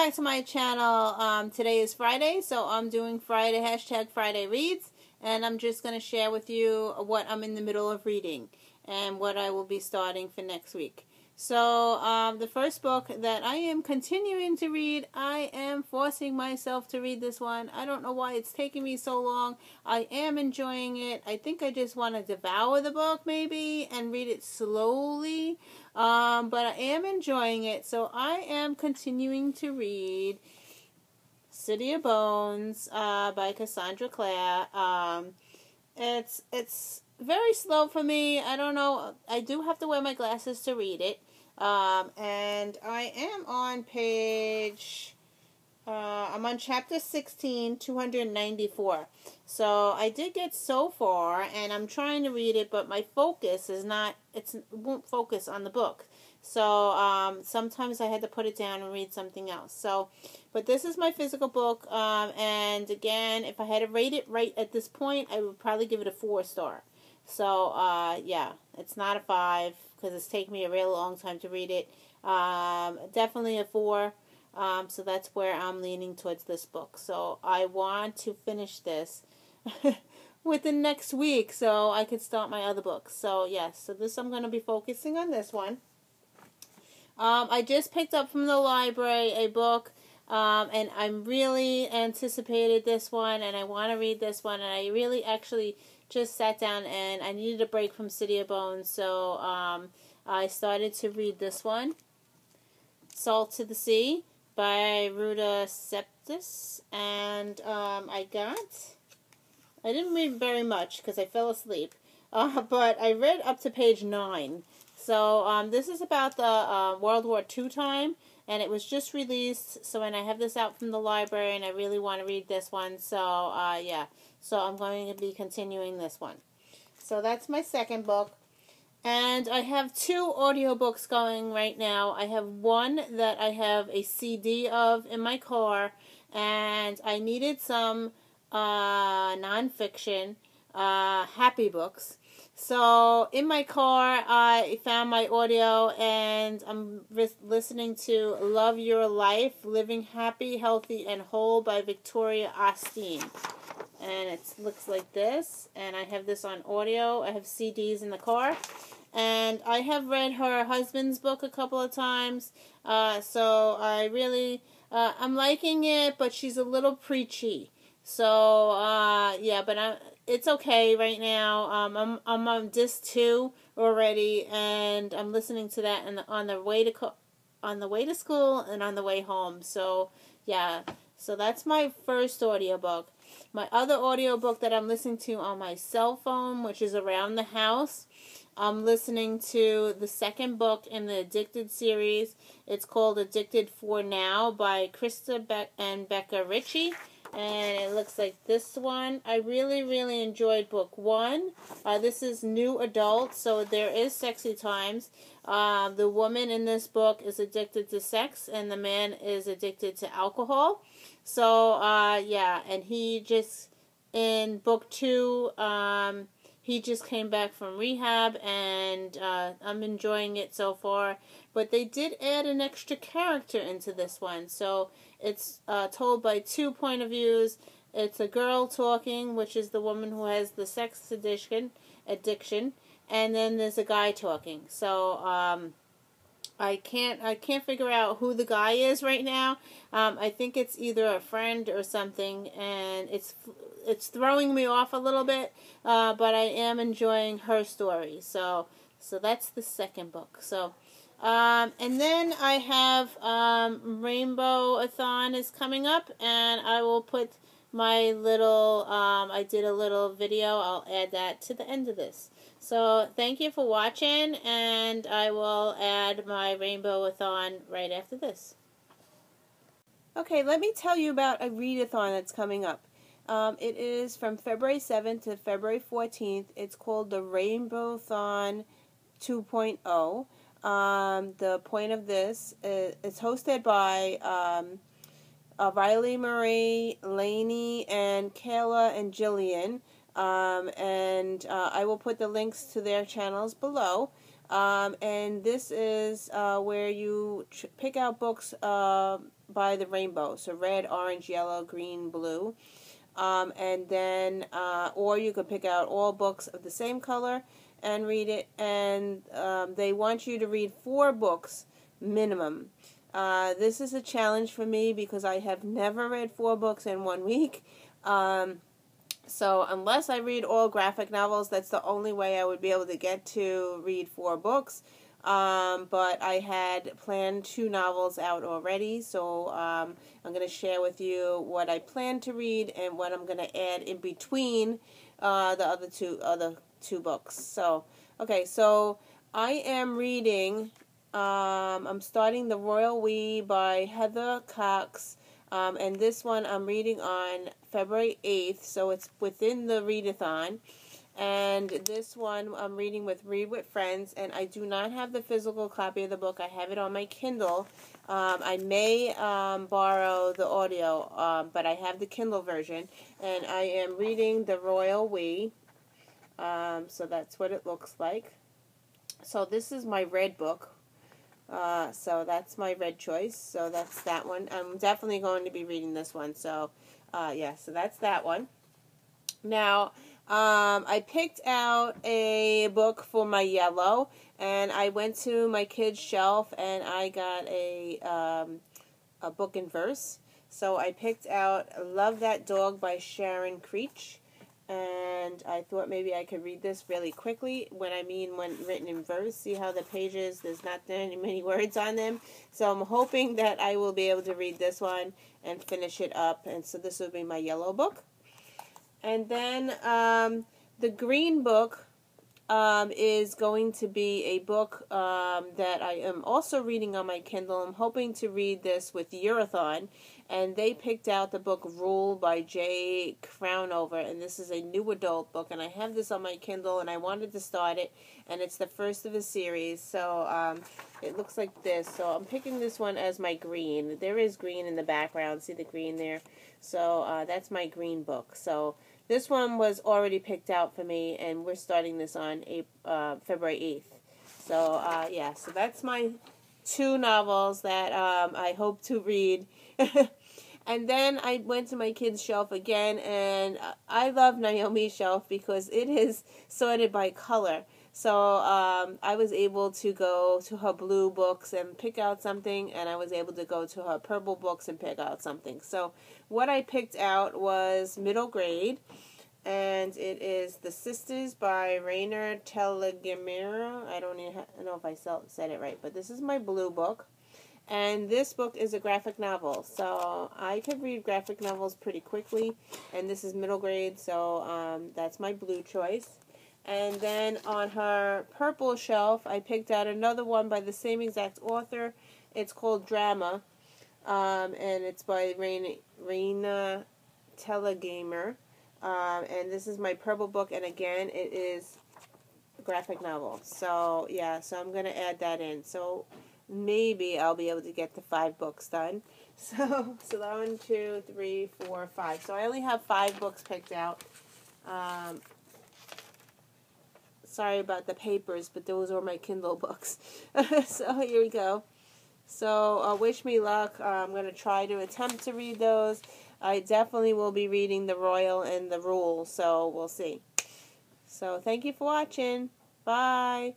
back to my channel. Today is Friday, so I'm doing Friday Reads, and I'm just going to share with you what I'm in the middle of reading and what I will be starting for next week. So the first book that I am continuing to read, I am forcing myself to read this one. I don't know why it's taking me so long. I am enjoying it. I think I just want to devour the book maybe and read it slowly. But I am enjoying it. So I am continuing to read City of Bones by Cassandra Clare. It's very slow for me. I don't know. I do have to wear my glasses to read it. And I am on I'm on chapter 16, 294. So I did get so far, and I'm trying to read it, but my focus is not, it won't focus on the book. So sometimes I had to put it down and read something else. So, but this is my physical book, and again, if I had to rate it right at this point, I would probably give it a 4-star. So, yeah, it's not a 5, because it's taken me a real long time to read it. Definitely a 4. So that's where I'm leaning towards this book. So I want to finish this within next week so I could start my other books. So yes, so this I'm going to be focusing on this one. I just picked up from the library a book, and I'm really anticipated this one, and I want to read this one, and I really actually just sat down and I needed a break from City of Bones, so I started to read this one, Salt to the Sea by Ruta Septis, and I didn't read very much because I fell asleep, but I read up to page 9. So this is about the World War II time, and it was just released, so when I have this out from the library, and I really want to read this one, so yeah, so I'm going to be continuing this one. So that's my second book. And I have 2 audiobooks going right now. I have one that I have a CD of in my car, and I needed some nonfiction, happy books. So in my car, I found my audio, and I'm listening to Love Your Life, Living Happy, Healthy, and Whole by Victoria Austin. And it looks like this, and I have this on audio. I have CDs in the car. And I have read her husband's book a couple of times, so I really, I'm liking it, but she's a little preachy. So, yeah, but it's okay right now. I'm on disc 2 already, and I'm listening to that on the way to school and on the way home. So, yeah, so that's my first audiobook. My other audiobook that I'm listening to on my cell phone, which is Around the House, I'm listening to the second book in the Addicted series. It's called Addicted for Now by Krista and Becca Ritchie. And it looks like this one. I really, really enjoyed book 1. This is new adult, so there is sexy times. The woman in this book is addicted to sex, and the man is addicted to alcohol. So, yeah, and he just, in book 2, he just came back from rehab, and I'm enjoying it so far. But they did add an extra character into this one. So it's told by 2 point of views. It's a girl talking, which is the woman who has the sex addiction. And then there's a guy talking. So I can't figure out who the guy is right now. I think it's either a friend or something, and it's throwing me off a little bit, but I am enjoying her story. So that's the second book. So, and then I have Rainbowathon is coming up, and I will put my little, I did a little video. I'll add that to the end of this. So thank you for watching, and I will add my Rainbowathon right after this. Okay, let me tell you about a readathon that's coming up. It is from February 7th to February 14th. It's called the Rainbowathon 2.0. The point of this is it's hosted by Riley Marie, Lainey, and Kayla and Jillian. And I will put the links to their channels below. And this is where you pick out books by the rainbow, so red, orange, yellow, green, blue. And then, or you could pick out all books of the same color and read it. And they want you to read 4 books minimum. This is a challenge for me because I have never read 4 books in 1 week. So unless I read all graphic novels, that's the only way I would be able to get to read 4 books. But I had planned 2 novels out already, so I'm going to share with you what I plan to read and what I'm going to add in between the other two books. So, okay, so I am reading, I'm starting The Royal We by Heather Cox. And this one I'm reading on February 8th, so it's within the readathon. And this one I'm reading with Read with Friends, and I do not have the physical copy of the book. I have it on my Kindle. I may borrow the audio, but I have the Kindle version, and I am reading The Royal We. So that's what it looks like. So this is my red book. So that's my red choice. So that's that one. I'm definitely going to be reading this one. So, yeah, so that's that one. Now, I picked out a book for my yellow, and I went to my kids' shelf, and I got a book in verse. So I picked out Love That Dog by Sharon Creech. And I thought maybe I could read this really quickly. When written in verse, see how the pages, there's not many words on them. So I'm hoping that I will be able to read this one and finish it up. And so this will be my yellow book. And then the green book is going to be a book that I am also reading on my Kindle. I'm hoping to read this with Referral. And they picked out the book Rule by Jay Crownover, and this is a new adult book, and I have this on my Kindle, and I wanted to start it, and it's the first of a series, so it looks like this. So I'm picking this one as my green. There is green in the background. See the green there? So that's my green book. So this one was already picked out for me, and we're starting this on February 8th. So, yeah, so that's my 2 novels that I hope to read. And then I went to my kids' shelf again, and I love Naomi's shelf because it is sorted by color. So I was able to go to her blue books and pick out something, and I was able to go to her purple books and pick out something. So what I picked out was middle grade, and it is The Sisters by Rainer Telgemeier. I don't even know if I said it right, but this is my blue book. And this book is a graphic novel, so I could read graphic novels pretty quickly, and this is middle grade, so that's my blue choice. And then on her purple shelf, I picked out another one by the same exact author. It's called Drama, and it's by Raina Telgemeier, and this is my purple book, and again, it is a graphic novel. So, yeah, so I'm going to add that in. So maybe I'll be able to get the 5 books done. So 1, 2, 3, 4, 5. So I only have 5 books picked out. Sorry about the papers, but those are my Kindle books. So here we go. So wish me luck. I'm going to try to attempt to read those. I definitely will be reading The Royal and The Rule, so we'll see. So thank you for watching. Bye.